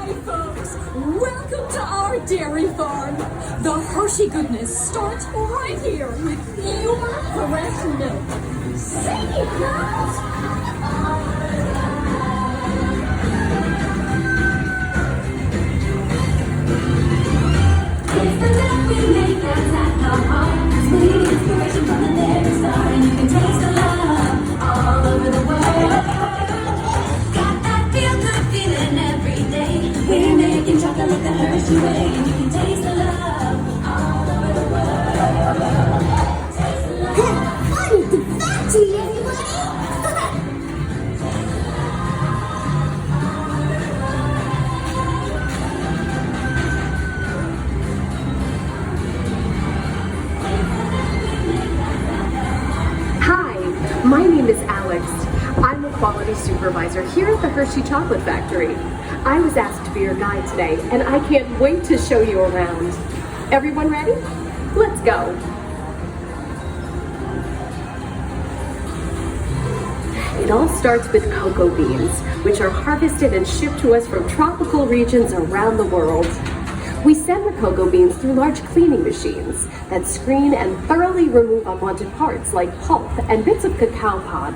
Hi folks, welcome to our dairy farm. The Hershey goodness starts right here with pure fresh milk. Sing it, girls! It's the milk we make that's at the heart. Sweet inspiration from the dairy star, and you can taste the love all over the world. Got that feel-good feeling every day. We're making chocolate the Hershey way, and you can taste the love all over the world. Taste the love. I need the factory, everybody! My name is Alex. I'm a quality supervisor here at the Hershey Chocolate Factory. I was asked to be your guide today, and I can't wait to show you around. Everyone ready? Let's go. It all starts with cocoa beans, which are harvested and shipped to us from tropical regions around the world. We send the cocoa beans through large cleaning machines that screen and thoroughly remove unwanted parts like pulp and bits of cacao pod.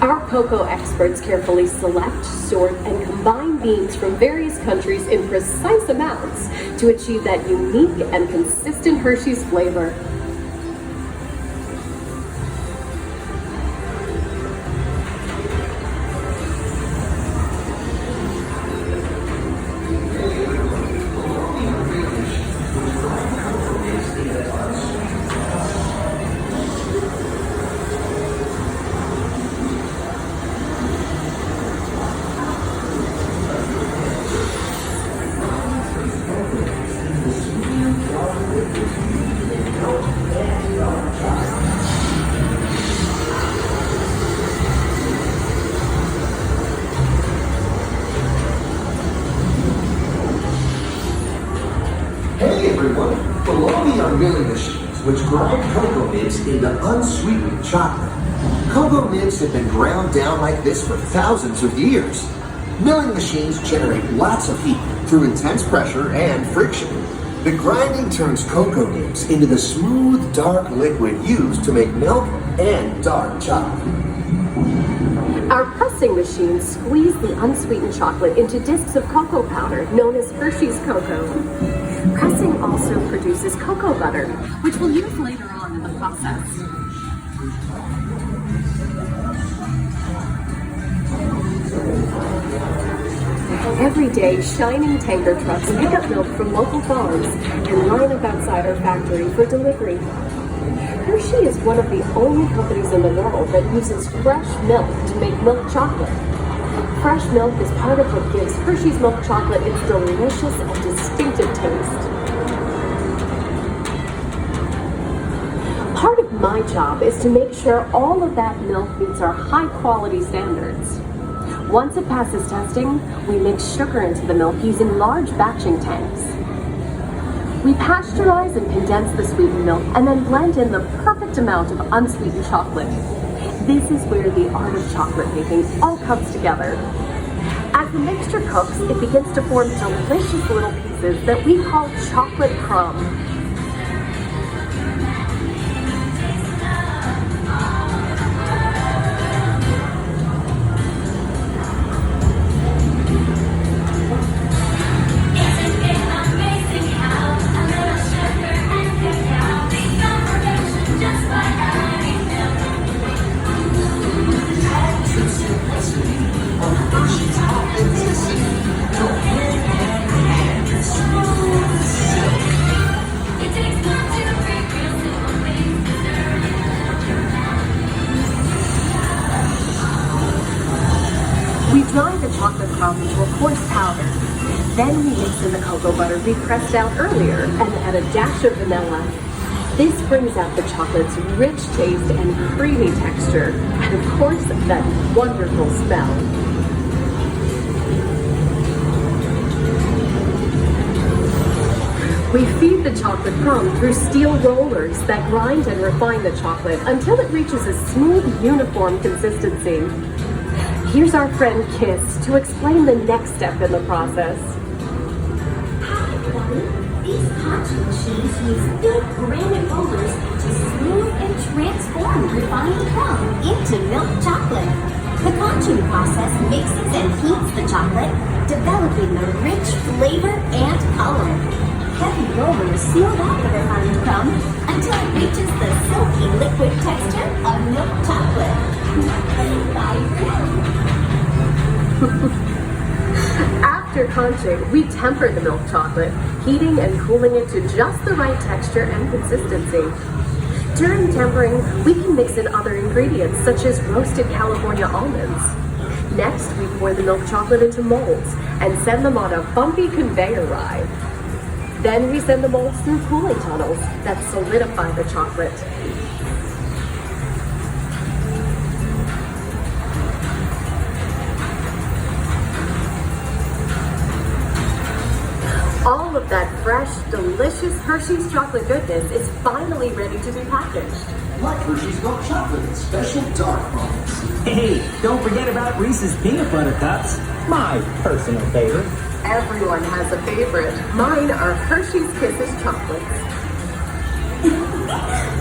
Our cocoa experts carefully select, sort, and combine beans from various countries in precise amounts to achieve that unique and consistent Hershey's flavor. Hey everyone! Below me are milling machines which grind cocoa nibs into unsweetened chocolate. Cocoa nibs have been ground down like this for thousands of years. Milling machines generate lots of heat through intense pressure and friction. The grinding turns cocoa nibs into the smooth, dark liquid used to make milk and dark chocolate. Our pressing machines squeeze the unsweetened chocolate into discs of cocoa powder known as Hershey's cocoa. Pressing also produces cocoa butter, which we'll use later on in the process. Every day, shining tanker trucks pick up milk from local farms and line up outside our factory for delivery. Hershey is one of the only companies in the world that uses fresh milk to make milk chocolate. Fresh milk is part of what gives Hershey's milk chocolate its delicious and distinctive taste. Part of my job is to make sure all of that milk meets our high-quality standards. Once it passes testing, we mix sugar into the milk using large batching tanks. We pasteurize and condense the sweetened milk and then blend in the perfect amount of unsweetened chocolate. This is where the art of chocolate making all comes together. As the mixture cooks, it begins to form delicious little pieces that we call chocolate crumbs. We dry the chocolate crumb into a coarse powder. Then we mix in the cocoa butter we pressed out earlier and add a dash of vanilla. This brings out the chocolate's rich taste and creamy texture, and of course, that wonderful smell. We feed the chocolate crumb through steel rollers that grind and refine the chocolate until it reaches a smooth, uniform consistency. Here's our friend Kiss to explain the next step in the process. These concha machines use big granite rollers to smooth and transform refined crumb into milk chocolate. The conching process mixes and heats the chocolate, developing the rich flavor and color. Heavy rollers seal out the refined crumb until it reaches the silky liquid texture of milk chocolate. Bye for now. After conching, we temper the milk chocolate, heating and cooling it to just the right texture and consistency. During tempering, we can mix in other ingredients such as roasted California almonds. Next, we pour the milk chocolate into molds and send them on a bumpy conveyor ride. Then we send the molds through cooling tunnels that solidify the chocolate. All of that fresh, delicious Hershey's chocolate goodness is finally ready to be packaged. Like Hershey's milk chocolate in special dark bottles. Hey, don't forget about Reese's peanut butter cups, my personal favorite. Everyone has a favorite. Mine are Hershey's Kisses chocolates.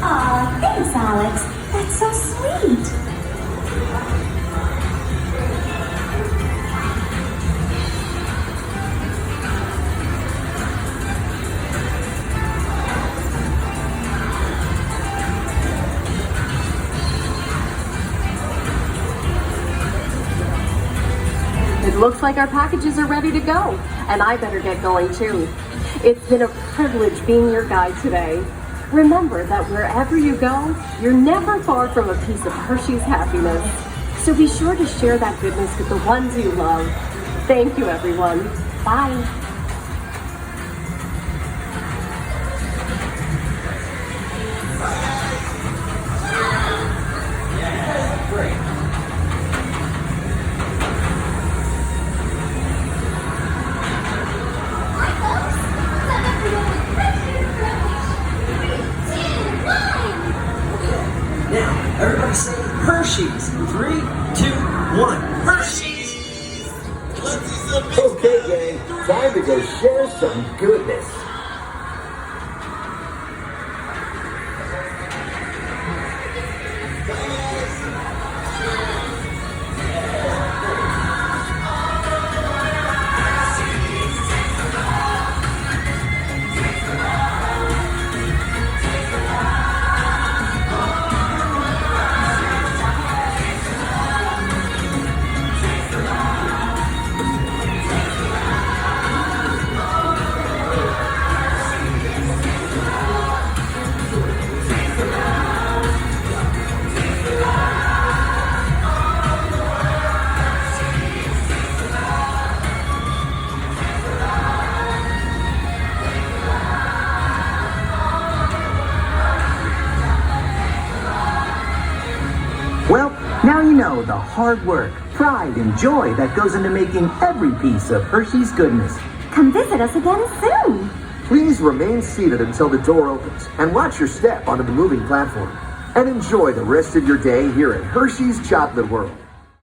Aw, thanks, Alex. That's so sweet. It looks like our packages are ready to go, and I better get going too. It's been a privilege being your guide today. Remember that wherever you go, you're never far from a piece of Hershey's happiness. So be sure to share that goodness with the ones you love. Thank you, everyone. Bye. Now, everybody say Hershey's. 3, 2, 1. Hershey's! Okay, gang, time to go share some goodness. Well, now you know the hard work, pride, and joy that goes into making every piece of Hershey's goodness. Come visit us again soon. Please remain seated until the door opens and watch your step onto the moving platform. And enjoy the rest of your day here at Hershey's Chocolate World.